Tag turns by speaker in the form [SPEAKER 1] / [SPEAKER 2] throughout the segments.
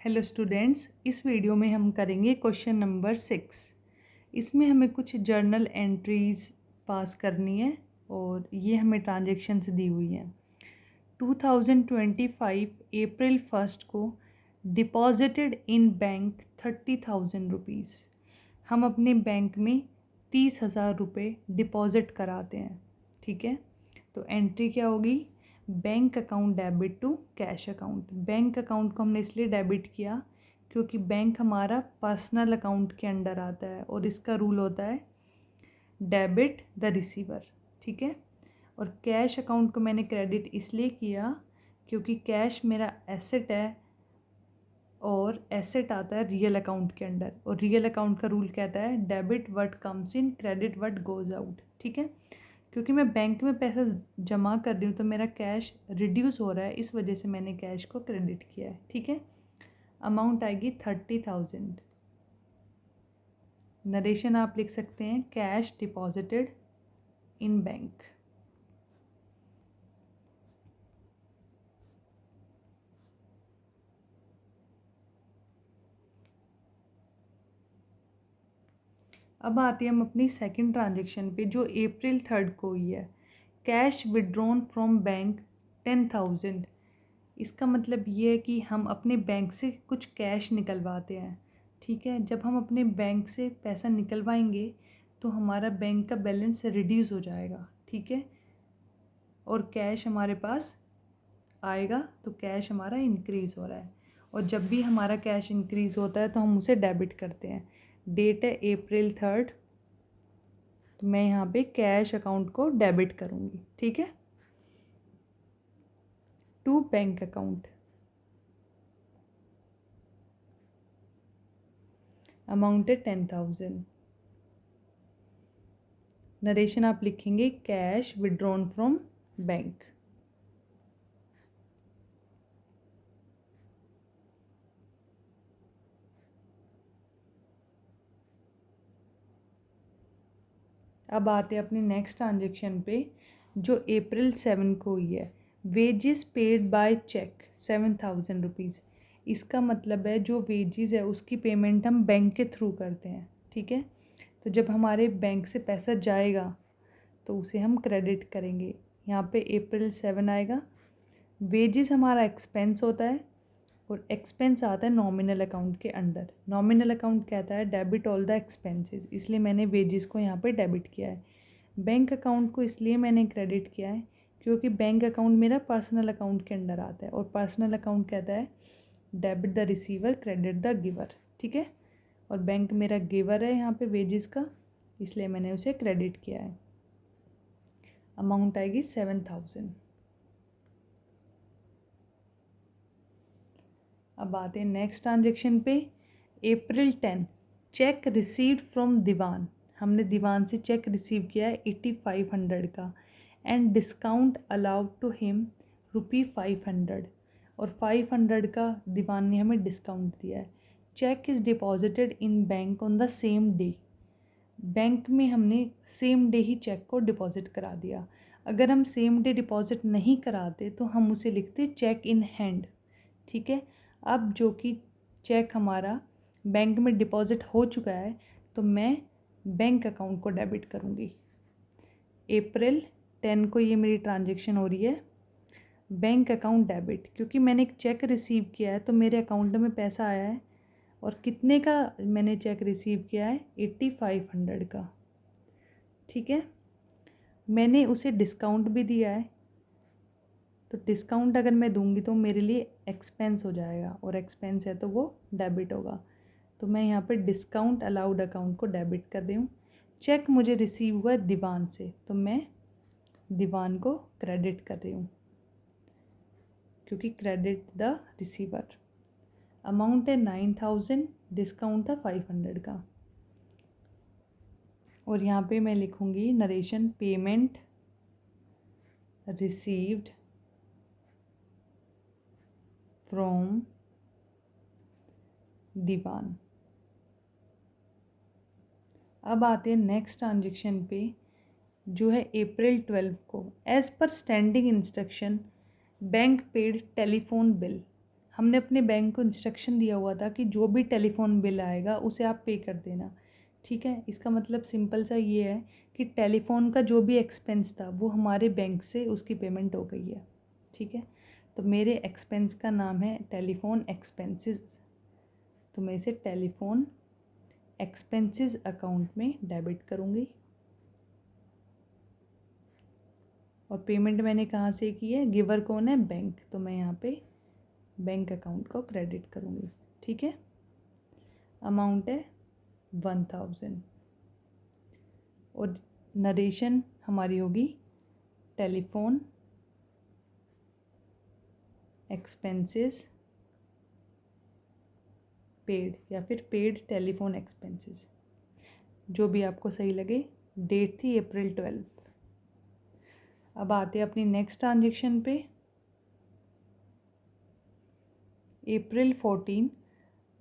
[SPEAKER 1] Hello students, इस video में हम करेंगे क्वेश्चन नंबर 6। इसमें हमें कुछ जर्नल एंट्रीज पास करनी है और ये हमें ट्रांजैक्शंस दी हुई हैं। 2025 अप्रैल 1 को डिपॉजिटेड इन बैंक 30,000 रुपीज़। हम अपने बैंक में 30,000 रुपये डिपॉजिट कराते हैं। ठीक है, तो एंट्री क्या होगी? Bank account debit to cash account. Bank account को हमने इसलिए डेबिट किया क्योंकि बैंक हमारा पर्सनल अकाउंट के अंडर आता है और इसका रूल होता है डेबिट द रिसीवर। ठीक है, और कैश अकाउंट को मैंने क्रेडिट इसलिए किया क्योंकि कैश मेरा एसेट है और एसेट आता है रियल अकाउंट के अंडर, और रियल अकाउंट का रूल कहता है debit what comes in, credit what goes out. ठीक है, क्योंकि मैं बैंक में पैसा जमा कर रही हूँ तो मेरा कैश रिड्यूस हो रहा है, इस वजह से मैंने कैश को क्रेडिट किया है। ठीक है, अमाउंट आएगी 30,000। नरेशन आप लिख सकते हैं कैश डिपॉजिटेड इन बैंक। अब आते हैं हम अपनी सेकंड ट्रांजेक्शन पे जो अप्रैल 3 को हुई है। Cash withdrawn from bank 10,000। इसका मतलब ये है कि हम अपने बैंक से कुछ कैश निकलवाते हैं। ठीक है, जब हम अपने बैंक से पैसा निकलवाएंगे तो हमारा बैंक का बैलेंस रिड्यूस हो जाएगा। ठीक है, और कैश हमारे पास आएगा तो कैश हमारा इंक्रीज़ हो रहा है, और जब भी हमारा कैश इंक्रीज़ होता है तो हम उसे डेबिट करते हैं। डेट है अप्रैल 3, तो मैं यहाँ पे कैश अकाउंट को डेबिट करूँगी। ठीक है, टू बैंक अकाउंट। अमाउंट है 10,000। नरेशन आप लिखेंगे कैश विड्रॉन फ्रॉम बैंक। अब आते हैं अपनी नेक्स्ट ट्रांजेक्शन पे जो अप्रैल 7 को हुई है। Wages paid by cheque 7,000 rupees. इसका मतलब है जो वेजेस है उसकी पेमेंट हम बैंक के थ्रू करते हैं। ठीक है, तो जब हमारे बैंक से पैसा जाएगा तो उसे हम क्रेडिट करेंगे। यहाँ पे अप्रैल 7 आएगा। वेजेस हमारा एक्सपेंस होता है और एक्सपेंस आता है नॉमिनल अकाउंट के अंडर। नॉमिनल अकाउंट कहता है डेबिट ऑल द एक्सपेंसेस, इसलिए मैंने वेजेस को यहाँ पे डेबिट किया है। बैंक अकाउंट को इसलिए मैंने क्रेडिट किया है क्योंकि बैंक अकाउंट मेरा पर्सनल अकाउंट के अंडर आता है, और पर्सनल अकाउंट कहता है debit the receiver credit the giver. ठीक है, और बैंक मेरा गिवर है यहाँ पे वेजेस का, इसलिए मैंने उसे क्रेडिट किया है। अमाउंट आएगी 7,000। अब आते हैं नेक्स्ट ट्रांजेक्शन पे। April 10 cheque received from Diwan. हमने दीवान से चेक रिसीव किया है 8500 का, and discount allowed to him ₹500, और 500 का दीवान ने हमें डिस्काउंट दिया है। Cheque is deposited in bank on the same day. Bank में हमने सेम डे ही चेक को डिपॉजिट करा दिया। अगर हम सेम डे डिपॉजिट नहीं कराते तो हम उसे लिखते चेक इन हैंड। ठीक है, अब जो कि चेक हमारा बैंक में डिपॉजिट हो चुका है तो मैं बैंक अकाउंट को डेबिट करूँगी। अप्रैल 10 को ये मेरी ट्रांजेक्शन हो रही है। बैंक अकाउंट डेबिट, क्योंकि मैंने एक चेक रिसीव किया है तो मेरे अकाउंट में पैसा आया है, और कितने का मैंने चेक रिसीव किया है? 8500 का। ठीक है, मैंने उसे डिस्काउंट भी दिया है, तो डिस्काउंट अगर मैं दूंगी तो मेरे लिए एक्सपेंस हो जाएगा, और एक्सपेंस है तो वो डेबिट होगा। तो मैं यहाँ पर डिस्काउंट अलाउड अकाउंट को डेबिट कर रही हूँ। चेक मुझे रिसीव हुआ है दीवान से, तो मैं दीवान को क्रेडिट कर रही हूँ क्योंकि क्रेडिट द रिसीवर। अमाउंट है 9,000, डिस्काउंट था 500 का, और यहाँ पे मैं लिखूँगी नरेशन पेमेंट रिसीव्ड फ्रॉम दीवान। अब आते हैं नेक्स्ट ट्रांजेक्शन पे जो है अप्रैल 12 को। As per standing instruction bank paid telephone bill. हमने अपने बैंक को इंस्ट्रक्शन दिया हुआ था कि जो भी टेलीफोन बिल आएगा उसे आप पे कर देना, ठीक है। इसका मतलब सिंपल सा ये है कि टेलीफोन का जो भी एक्सपेंस था वो हमारे बैंक से उसकी पेमेंट हो गई है, ठीक है। तो मेरे एक्सपेंस का नाम है टेलीफोन एक्सपेंसेस, तो मैं इसे टेलीफोन एक्सपेंसेस अकाउंट में डेबिट करूँगी। और पेमेंट मैंने कहाँ से की है, गिवर कौन है, बैंक, तो मैं यहाँ पे बैंक अकाउंट को क्रेडिट करूँगी, ठीक है। अमाउंट है 1000 और नरेशन हमारी होगी टेलीफोन एक्सपेंसेस पेड या फिर पेड टेलीफोन एक्सपेंसेस, जो भी आपको सही लगे। डेट थी April 12। अब आते हैं अपनी नेक्स्ट ट्रांजेक्शन पे। April 14,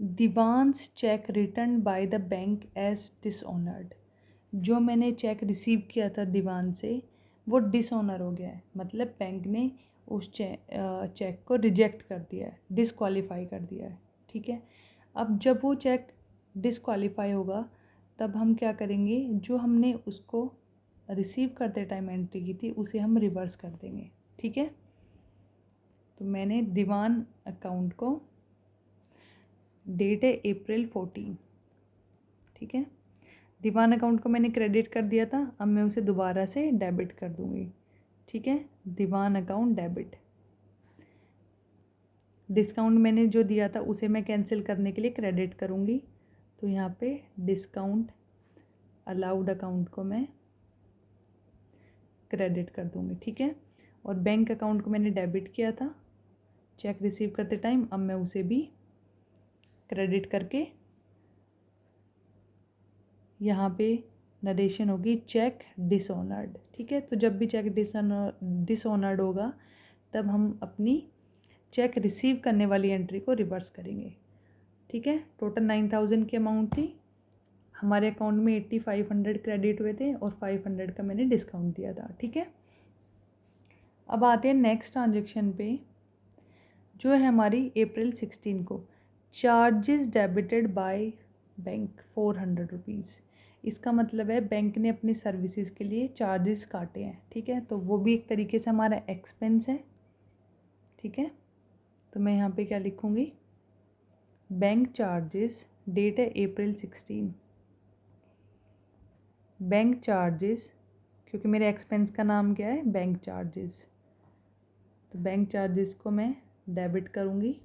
[SPEAKER 1] दीवान्स cheque return by the bank as dishonoured. जो मैंने चेक रिसीव किया था दीवान से वो डिसऑनर हो गया है, मतलब बैंक ने उस चेक को रिजेक्ट कर दिया है, डिसक्वालीफाई कर दिया है, ठीक है। अब जब वो चेक डिसक्वालीफाई होगा तब हम क्या करेंगे, जो हमने उसको रिसीव करते टाइम एंट्री की थी उसे हम रिवर्स कर देंगे, ठीक है। तो मैंने दीवान अकाउंट को, डेट है April 14, ठीक है। दीवान अकाउंट को मैंने क्रेडिट कर दिया था, अब मैं उसे दोबारा से डेबिट कर दूँगी, ठीक है। दीवान अकाउंट डेबिट। डिस्काउंट मैंने जो दिया था उसे मैं कैंसिल करने के लिए क्रेडिट करूँगी, तो यहाँ पे डिस्काउंट अलाउड अकाउंट को मैं क्रेडिट कर दूँगी, ठीक है। और बैंक अकाउंट को मैंने डेबिट किया था चेक रिसीव करते टाइम, अब मैं उसे भी क्रेडिट करके यहाँ पे नरेशन होगी चेक डिसऑनर्ड, ठीक है। तो जब भी चेक डिसऑनर्ड होगा तब हम अपनी चेक रिसीव करने वाली एंट्री को रिवर्स करेंगे, ठीक है। टोटल 9000 की अमाउंट थी, हमारे अकाउंट में 8500 क्रेडिट हुए थे और 500 का मैंने डिस्काउंट दिया था, ठीक है। अब आते हैं नेक्स्ट ट्रांजेक्शन पे, जो है हमारी April 16 को, charges debited by bank 400 rupees. इसका मतलब है बैंक ने अपनी सर्विसेज के लिए चार्जेस काटे हैं, ठीक है। तो वो भी एक तरीके से हमारा एक्सपेंस है, ठीक है। तो मैं यहाँ पे क्या लिखूँगी, बैंक चार्जेस, डेट है April 16, बैंक चार्जेस, क्योंकि मेरे एक्सपेंस का नाम क्या है, बैंक चार्जेस, तो बैंक चार्जेस को मैं डेबिट करूँगी।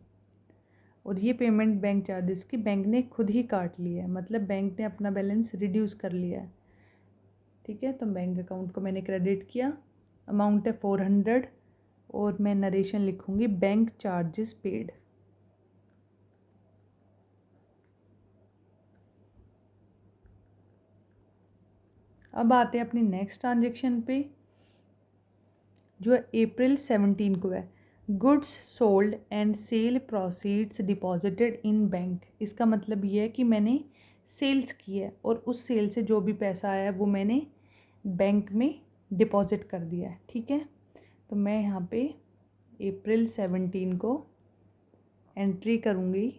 [SPEAKER 1] और ये पेमेंट बैंक चार्जेस की बैंक ने खुद ही काट ली है, मतलब बैंक ने अपना बैलेंस रिड्यूस कर लिया है, ठीक है। तो बैंक अकाउंट को मैंने क्रेडिट किया, अमाउंट है 400 और मैं नरेशन लिखूँगी बैंक चार्जेस पेड। अब आते हैं अपनी नेक्स्ट ट्रांजेक्शन पे, जो April 17 को है, goods sold and sale proceeds deposited in bank. इसका मतलब ये है कि मैंने सेल्स की है और उस सेल से जो भी पैसा आया है वो मैंने बैंक में डिपॉजिट कर दिया है, ठीक है। तो मैं यहाँ पे April 17 को एंट्री करूँगी।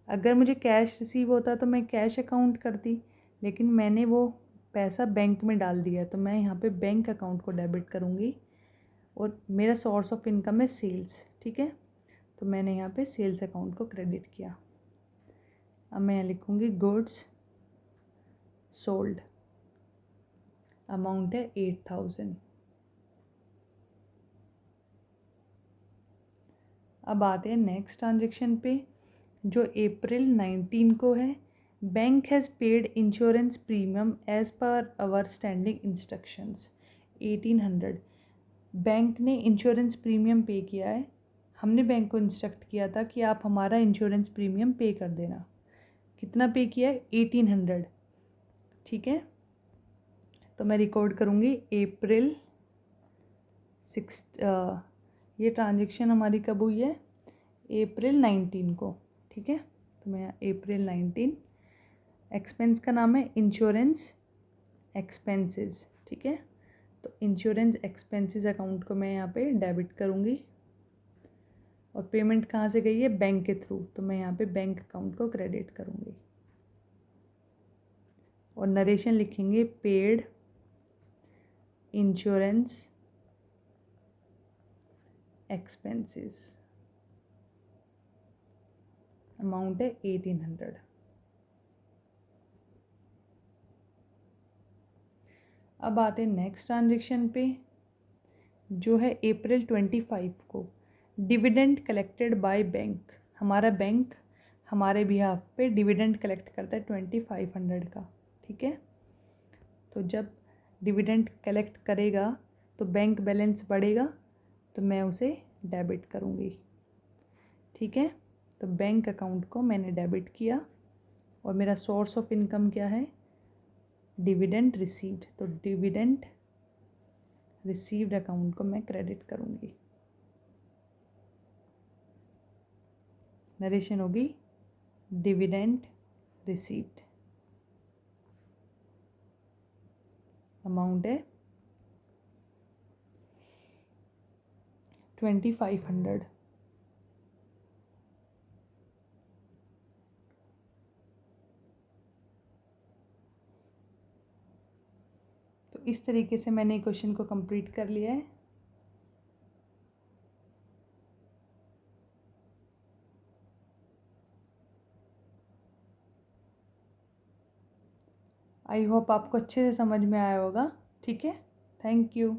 [SPEAKER 1] अगर मुझे कैश रिसीव होता तो मैं कैश अकाउंट करती, लेकिन मैंने वो पैसा बैंक में डाल दिया, तो मैं यहाँ पे बैंक अकाउंट को डेबिट करूँगी। और मेरा सोर्स ऑफ इनकम है सेल्स, ठीक है। तो मैंने यहाँ पे सेल्स अकाउंट को क्रेडिट किया। अब मैं यहाँ लिखूँगी गुड्स सोल्ड, अमाउंट है 8000। अब आते हैं नेक्स्ट ट्रांजेक्शन पे, जो April 19 को है, bank has paid insurance premium as per hour standing instructions 1800। Bank ने इंश्योरेंस प्रीमियम पे किया है, हमने बैंक को इंस्ट्रक्ट किया था कि आप हमारा इंश्योरेंस प्रीमियम पे कर देना। कितना पे किया है, 1800, ठीक है। तो मैं रिकॉर्ड करूँगी April 6, ये ट्रांजेक्शन हमारी कब हुई है, April 19 को, ठीक है। तो मैं April 19, एक्सपेंस का नाम है इंश्योरेंस एक्सपेंसेस, ठीक है। तो इंश्योरेंस एक्सपेंसेस अकाउंट को मैं यहाँ पे डेबिट करूँगी और पेमेंट कहाँ से गई है, बैंक के थ्रू, तो मैं यहाँ पे बैंक अकाउंट को क्रेडिट करूँगी। और नरेशन लिखेंगे पेड इंश्योरेंस एक्सपेंसेस, अमाउंट है 1800। अब आते हैं नेक्स्ट ट्रांजेक्शन पे, जो है अप्रैल 25 को डिविडेंड कलेक्टेड बाय बैंक। हमारा बैंक हमारे बिहाफ पे डिविडेंड कलेक्ट करता है 2500 का, ठीक है। तो जब डिविडेंड कलेक्ट करेगा तो बैंक बैलेंस बढ़ेगा, तो मैं उसे डेबिट करूँगी, ठीक है। तो बैंक अकाउंट को मैंने डेबिट किया और मेरा सोर्स ऑफ इनकम क्या है, डिविडेंड रिसीव्ड, तो डिविडेंड रिसीव्ड अकाउंट को मैं क्रेडिट करूँगी। नरेशन होगी डिविडेंड रिसीव्ड, अमाउंट है 2500। तो इस तरीके से मैंने क्वेश्चन को कंप्लीट कर लिया है। आई होप आपको अच्छे से समझ में आया होगा, ठीक है। Thank you.